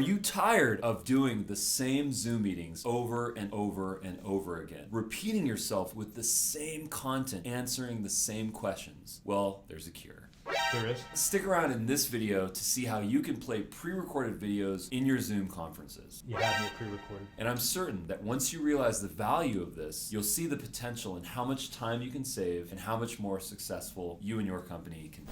Are you tired of doing the same Zoom meetings over and over and over again? Repeating yourself with the same content, answering the same questions? Well, there's a cure. There is. Stick around in this video to see how you can play pre-recorded videos in your Zoom conferences. You have it pre-recorded. And I'm certain that once you realize the value of this, you'll see the potential in how much time you can save and how much more successful you and your company can be.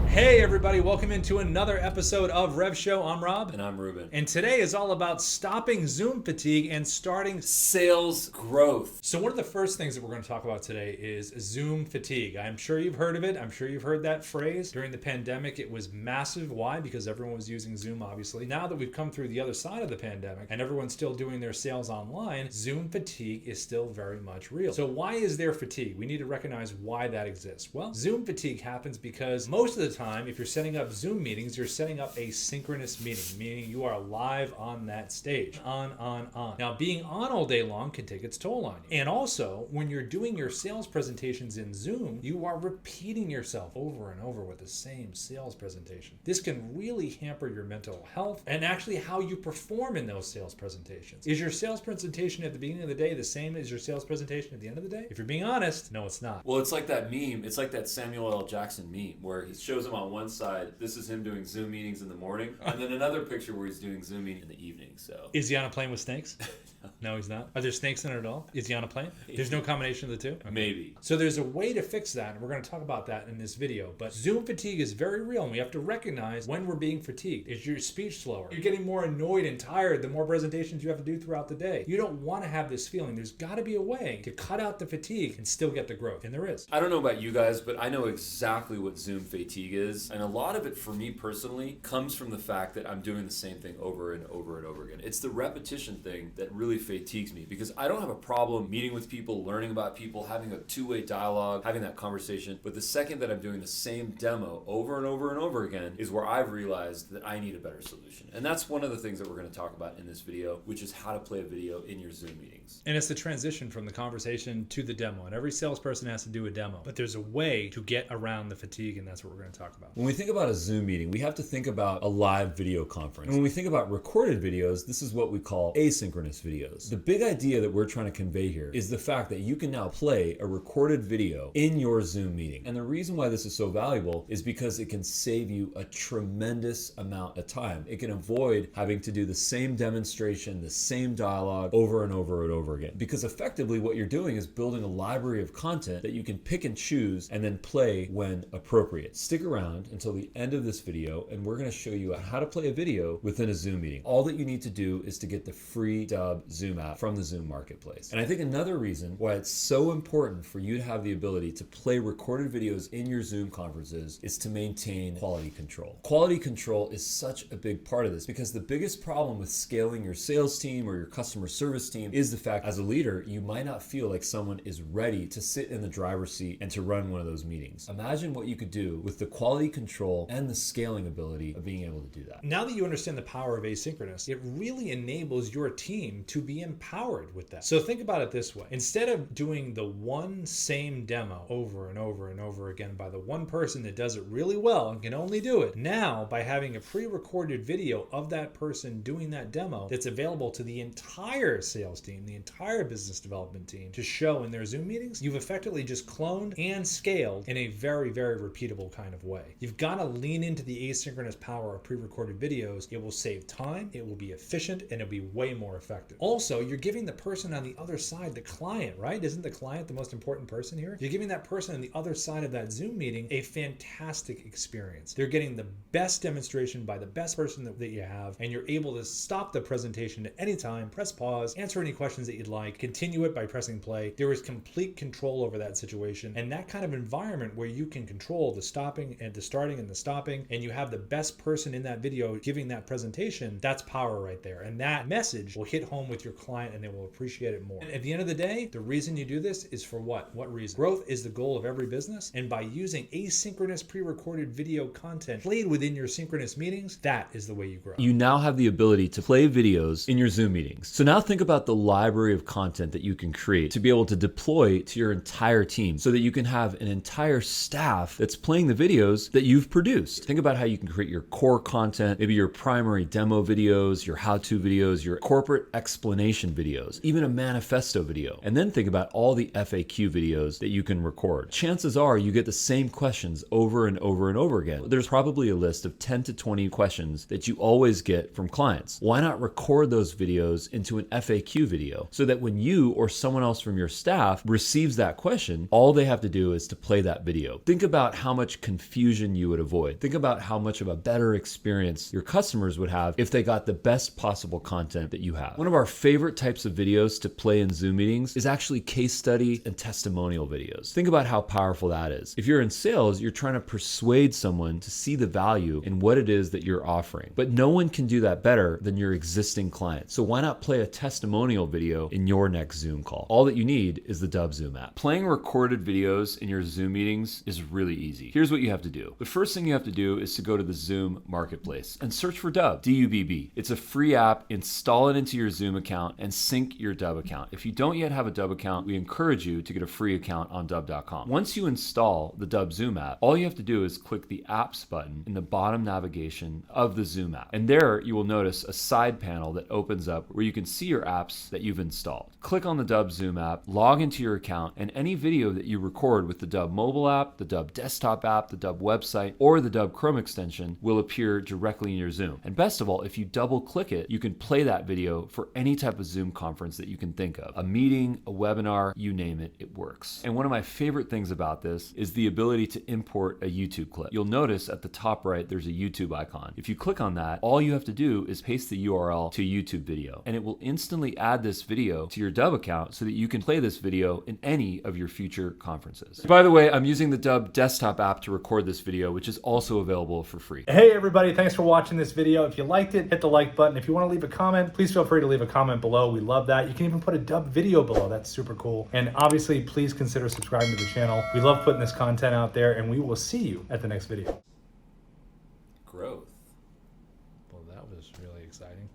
Hey everybody, welcome into another episode of RevShow. I'm Rob. And I'm Ruben. And today is all about stopping Zoom fatigue and starting sales growth. So one of the first things that we're going to talk about today is Zoom fatigue. I'm sure you've heard of it. I'm sure you've heard that phrase. During the pandemic, it was massive. Why? Because everyone was using Zoom, obviously. Now that we've come through the other side of the pandemic and everyone's still doing their sales online, Zoom fatigue is still very much real. So why is there fatigue? We need to recognize why that exists. Well, Zoom fatigue happens because most of the time, if you're setting up Zoom meetings, you're setting up a synchronous meeting, meaning you are live on that stage, on. Now, being on all day long can take its toll on you. And also, when you're doing your sales presentations in Zoom, you are repeating yourself over and over with the same sales presentation. This can really hamper your mental health and actually how you perform in those sales presentations. Is your sales presentation at the beginning of the day the same as your sales presentation at the end of the day? If you're being honest, no, it's not. Well, it's like that meme. It's like that Samuel L. Jackson meme where he shows him on one side, this is him doing Zoom meetings in the morning, and then another picture where he's doing Zoom meetings in the evening. So is he on a plane with snakes? No, he's not. Are there snakes in it at all? Is he on a plane? There's no combination of the two? Okay. Maybe. So there's a way to fix that, and we're going to talk about that in this video. But Zoom fatigue is very real, and we have to recognize when we're being fatigued. Is your speech slower? You're getting more annoyed and tired the more presentations you have to do throughout the day. You don't want to have this feeling. There's got to be a way to cut out the fatigue and still get the growth, and there is. I don't know about you guys, but I know exactly what Zoom fatigue is, and a lot of it for me personally comes from the fact that I'm doing the same thing over and over and over again. It's the repetition thing that really fatigues me, because I don't have a problem meeting with people, learning about people, having a two-way dialogue, having that conversation. But the second that I'm doing the same demo over and over and over again is where I've realized that I need a better solution. And that's one of the things that we're going to talk about in this video, which is how to play a video in your Zoom meetings. And it's the transition from the conversation to the demo. And every salesperson has to do a demo. But there's a way to get around the fatigue, and that's what we're going to talk about. When we think about a Zoom meeting, we have to think about a live video conference. And when we think about recorded videos, this is what we call asynchronous videos. The big idea that we're trying to convey here is the fact that you can now play a recorded video in your Zoom meeting. And the reason why this is so valuable is because it can save you a tremendous amount of time. It can avoid having to do the same demonstration, the same dialogue over and over and over again. Because effectively what you're doing is building a library of content that you can pick and choose and then play when appropriate. Stick around until the end of this video, and we're going to show you how to play a video within a Zoom meeting. All that you need to do is to get the free Dubb Zoom app from the Zoom marketplace. And I think another reason why it's so important for you to have the ability to play recorded videos in your Zoom conferences is to maintain quality control. Quality control is such a big part of this, because the biggest problem with scaling your sales team or your customer service team is the fact, as a leader, you might not feel like someone is ready to sit in the driver's seat and to run one of those meetings. Imagine what you could do with the quality control and the scaling ability of being able to do that. Now that you understand the power of asynchronous, it really enables your team to be empowered with that. So think about it this way. Instead of doing the one same demo over and over and over again by the one person that does it really well and can only do it, now by having a pre-recorded video of that person doing that demo that's available to the entire sales team, the entire business development team to show in their Zoom meetings, you've effectively just cloned and scaled in a very, very repeatable kind of way. You've got to lean into the asynchronous power of pre-recorded videos. It will save time, it will be efficient, and it'll be way more effective. Also, you're giving the person on the other side, the client, right? Isn't the client the most important person here? You're giving that person on the other side of that Zoom meeting a fantastic experience. They're getting the best demonstration by the best person that you have, and you're able to stop the presentation at any time, press pause, answer any questions that you'd like, continue it by pressing play. There is complete control over that situation, and that kind of environment where you can control the stopping and the starting and the stopping, and you have the best person in that video giving that presentation, that's power right there. And that message will hit home with your client and they will appreciate it more. And at the end of the day, the reason you do this is for what? What reason? Growth is the goal of every business. And by using asynchronous pre-recorded video content played within your synchronous meetings, that is the way you grow. You now have the ability to play videos in your Zoom meetings. So now think about the library of content that you can create to be able to deploy to your entire team so that you can have an entire staff that's playing the videos that you've produced. Think about how you can create your core content, maybe your primary demo videos, your how-to videos, your corporate explanation videos, even a manifesto video. And then think about all the FAQ videos that you can record. Chances are you get the same questions over and over and over again. There's probably a list of 10 to 20 questions that you always get from clients. Why not record those videos into an FAQ video so that when you or someone else from your staff receives that question, all they have to do is to play that video. Think about how much confusion you would avoid. Think about how much of a better experience your customers would have if they got the best possible content that you have. One of our favorite types of videos to play in Zoom meetings is actually case study and testimonial videos. Think about how powerful that is. If you're in sales, you're trying to persuade someone to see the value in what it is that you're offering. But no one can do that better than your existing client. So why not play a testimonial video in your next Zoom call? All that you need is the Dubb Zoom app. Playing recorded videos in your Zoom meetings is really easy. Here's what you have to do. The first thing you have to do is to go to the Zoom marketplace and search for Dubb, D-U-B-B. It's a free app. Install it into your Zoom account and sync your Dubb account. If you don't yet have a Dubb account, we encourage you to get a free account on Dubb.com. Once you install the Dubb Zoom app, all you have to do is click the apps button in the bottom navigation of the Zoom app. And there you will notice a side panel that opens up where you can see your apps that you've installed. Click on the Dubb Zoom app, log into your account, and any video that you record with the Dubb mobile app, the Dubb desktop app, the Dubb website, or the Dubb Chrome extension will appear directly in your Zoom. And best of all, if you double click it, you can play that video for any type of Zoom conference that you can think of. A meeting, a webinar, you name it, it works. And one of my favorite things about this is the ability to import a YouTube clip. You'll notice at the top right, there's a YouTube icon. If you click on that, all you have to do is paste the URL to a YouTube video, and it will instantly add this video to your Dubb account so that you can play this video in any of your future conferences. By the way, I'm using the Dubb desktop app to record this video, which is also available for free. Hey everybody, thanks for watching this video. If you liked it, hit the like button. If you want to leave a comment, please feel free to leave a comment below. We love that. You can even put a Dubb video below. That's super cool. And obviously, please consider subscribing to the channel. We love putting this content out there, and we will see you at the next video. Growth. Well, that was really exciting.